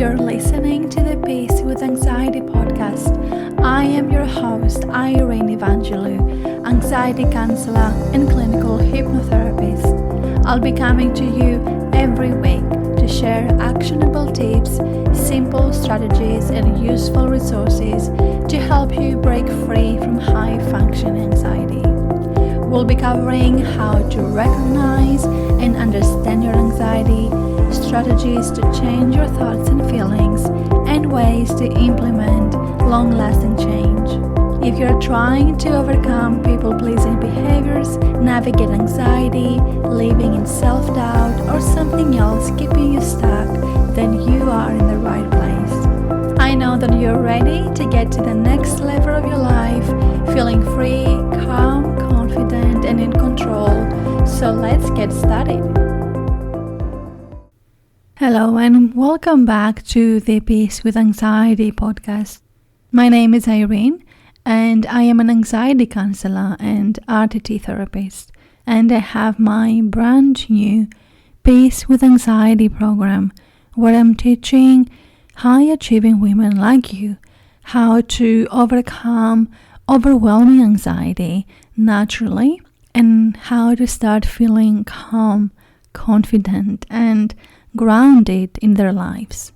You're listening to the Peace with Anxiety podcast. I am your host, Irene Evangelou, anxiety counselor and clinical hypnotherapist. I'll be coming to you every week to share actionable tips, simple strategies, and useful resources to help you break free from high-functioning anxiety. We'll be covering how to recognize and understand your anxiety, strategies to change your thoughts and feelings, and ways to implement long-lasting change. If you're trying to overcome people-pleasing behaviors, navigate anxiety, living in self-doubt, or something else keeping you stuck, then you are in the right place. I know that you're ready to get to the next level of your life, feeling free, calm, confident, and in control. So let's get started. Hello and welcome back to the Peace with Anxiety podcast. My name is Irene and I am an anxiety counselor and RTT therapist, and I have my brand new Peace with Anxiety program where I'm teaching high-achieving women like you how to overcome overwhelming anxiety naturally and how to start feeling calm, confident, and grounded in their lives.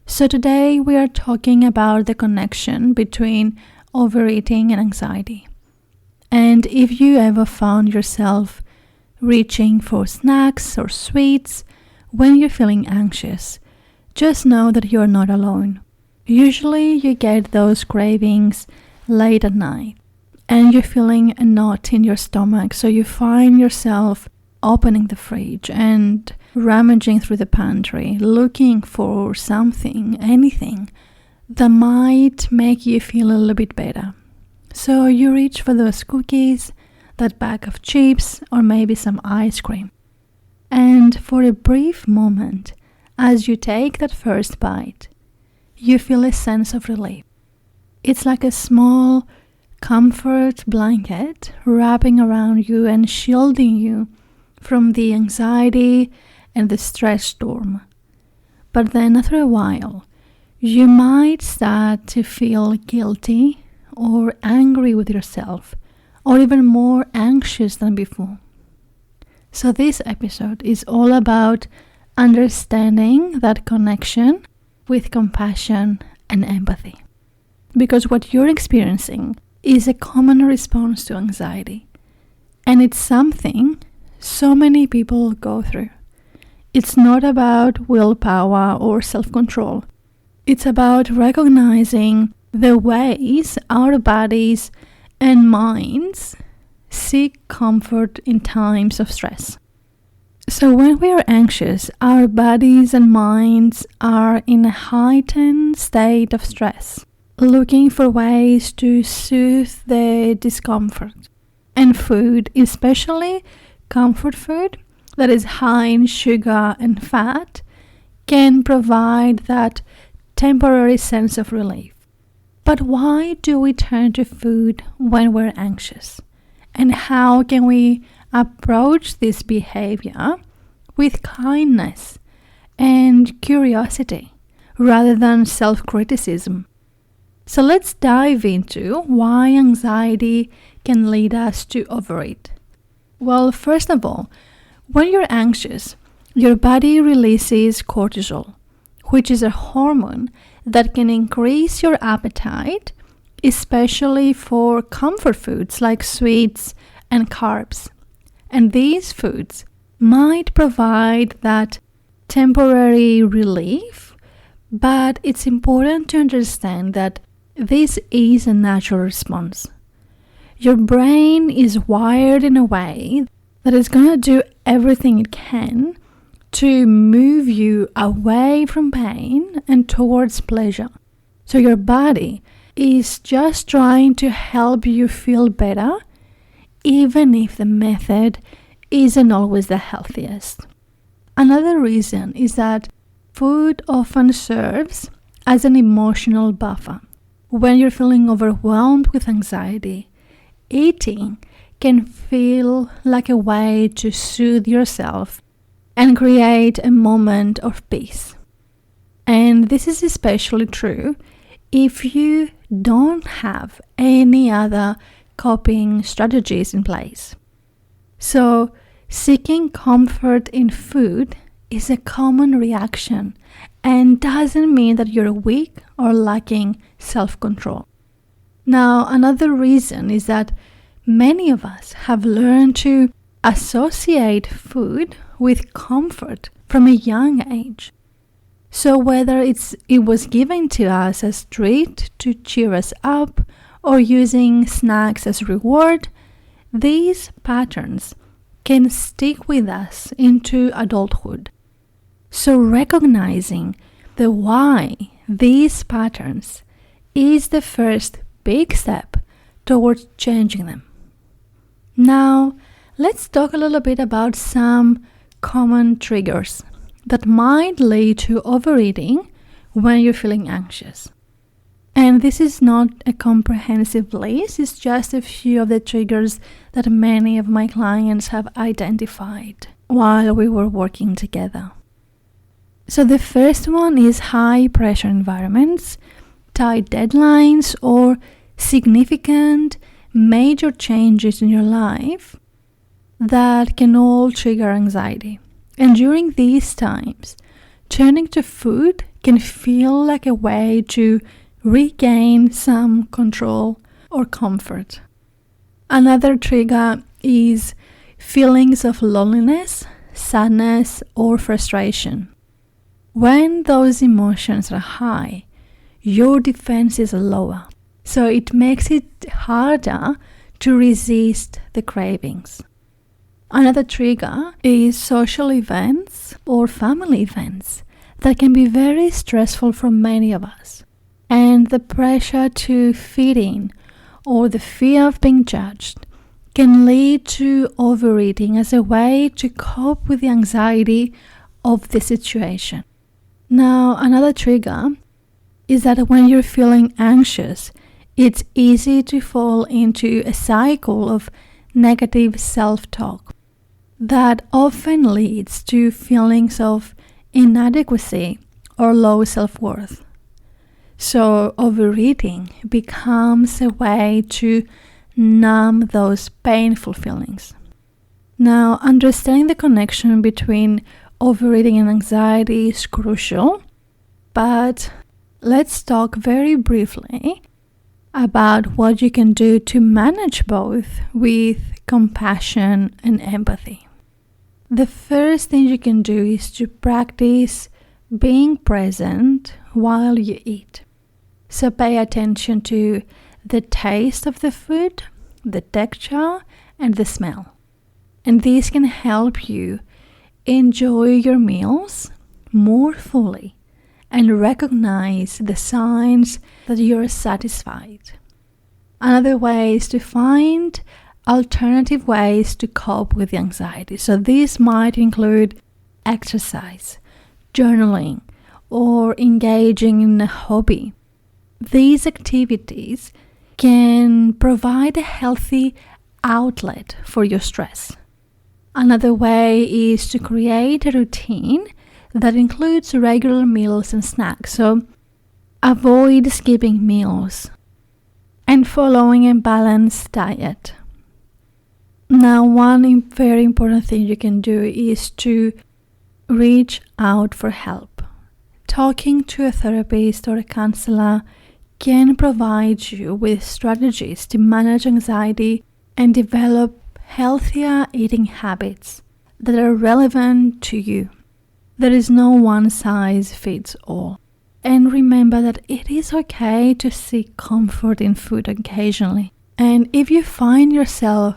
So today we are talking about the connection between overeating and anxiety. And if you ever found yourself reaching for snacks or sweets when you're feeling anxious, just know that you're not alone. Usually you get those cravings late at night and you're feeling a knot in your stomach, so you find yourself opening the fridge and rummaging through the pantry, looking for something, anything that might make you feel a little bit better. So you reach for those cookies, that bag of chips, or maybe some ice cream. And for a brief moment, as you take that first bite, you feel a sense of relief. It's like a small comfort blanket wrapping around you and shielding you from the anxiety and the stress storm. But then after a while, you might start to feel guilty or angry with yourself, or even more anxious than before. So this episode is all about understanding that connection with compassion and empathy. Because what you're experiencing is a common response to anxiety, and it's something so many people go through. It's not about willpower or self-control. It's about recognizing the ways our bodies and minds seek comfort in times of stress. So when we are anxious, our bodies and minds are in a heightened state of stress, looking for ways to soothe the discomfort. And food, especially comfort food that is high in sugar and fat, can provide that temporary sense of relief. But why do we turn to food when we're anxious? And how can we approach this behavior with kindness and curiosity rather than self-criticism? So let's dive into why anxiety can lead us to overeat. Well, first of all, when you're anxious, your body releases cortisol, which is a hormone that can increase your appetite, especially for comfort foods like sweets and carbs. And these foods might provide that temporary relief, but it's important to understand that this is a natural response. Your brain is wired in a way that is going to do everything it can to move you away from pain and towards pleasure. So your body is just trying to help you feel better, even if the method isn't always the healthiest. Another reason is that food often serves as an emotional buffer. When you're feeling overwhelmed with anxiety, eating can feel like a way to soothe yourself and create a moment of peace. And this is especially true if you don't have any other coping strategies in place. So, seeking comfort in food is a common reaction and doesn't mean that you're weak or lacking self-control. Now, another reason is that many of us have learned to associate food with comfort from a young age. So whether it was given to us as treat to cheer us up or using snacks as reward, these patterns can stick with us into adulthood. So recognizing the why these patterns is the first big step towards changing them. Now, let's talk a little bit about some common triggers that might lead to overeating when you're feeling anxious. And this is not a comprehensive list, it's just a few of the triggers that many of my clients have identified while we were working together. So the first one is high pressure environments, tight deadlines, or significant major changes in your life that can all trigger anxiety. And during these times, turning to food can feel like a way to regain some control or comfort. Another trigger is feelings of loneliness, sadness, or frustration. When those emotions are high, your defenses are lower, so it makes it harder to resist the cravings. Another trigger is social events or family events that can be very stressful for many of us. And the pressure to fit in or the fear of being judged can lead to overeating as a way to cope with the anxiety of the situation. Now, another trigger is that when you're feeling anxious, it's easy to fall into a cycle of negative self-talk that often leads to feelings of inadequacy or low self-worth. So overeating becomes a way to numb those painful feelings. Now, understanding the connection between overeating and anxiety is crucial, but let's talk very briefly about what you can do to manage both with compassion and empathy. The first thing you can do is to practice being present while you eat. So pay attention to the taste of the food, the texture, and the smell. And these can help you enjoy your meals more fully and recognize the signs that you're satisfied. Another way is to find alternative ways to cope with the anxiety. So these might include exercise, journaling, or engaging in a hobby. These activities can provide a healthy outlet for your stress. Another way is to create a routine that includes regular meals and snacks. So avoid skipping meals and following a balanced diet. Now, one very important thing you can do is to reach out for help. Talking to a therapist or a counselor can provide you with strategies to manage anxiety and develop healthier eating habits that are relevant to you. There is no one size fits all. And remember that it is okay to seek comfort in food occasionally. And if you find yourself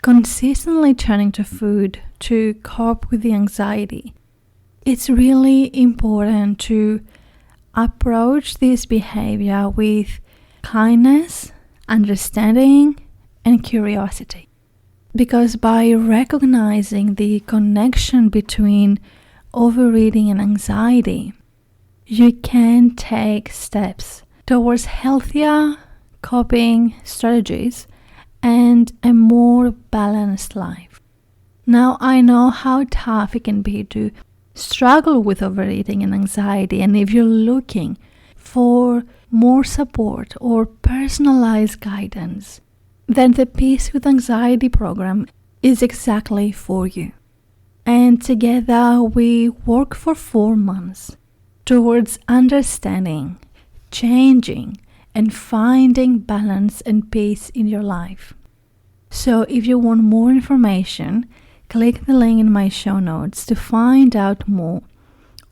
consistently turning to food to cope with the anxiety, it's really important to approach this behavior with kindness, understanding, and curiosity. Because by recognizing the connection between overeating and anxiety, you can take steps towards healthier coping strategies and a more balanced life. Now, I know how tough it can be to struggle with overeating and anxiety, and if you're looking for more support or personalized guidance, then the Peace with Anxiety program is exactly for you. And together we work for 4 months towards understanding, changing, and finding balance and peace in your life. So if you want more information, click the link in my show notes to find out more,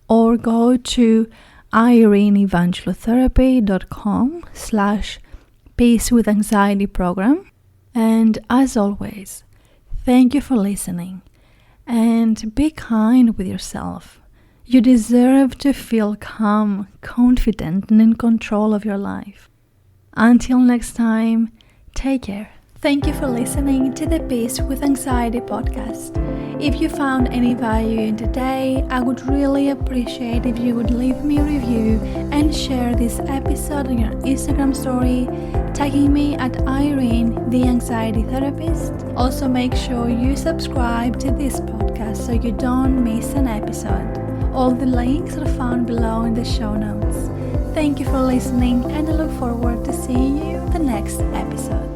or go to ireneevangelotherapy.com/Peace with Anxiety program. And as always, thank you for listening, and be kind with yourself. You deserve to feel calm, confident, and in control of your life. Until next time, take care. Thank you for listening to the Peace with Anxiety podcast. If you found any value in today, I would really appreciate if you would leave me a review and share this episode on your Instagram story, tagging me at Irene, the Anxiety Therapist. Also, make sure you subscribe to this podcast so you don't miss an episode. All the links are found below in the show notes. Thank you for listening, and I look forward to seeing you in the next episode.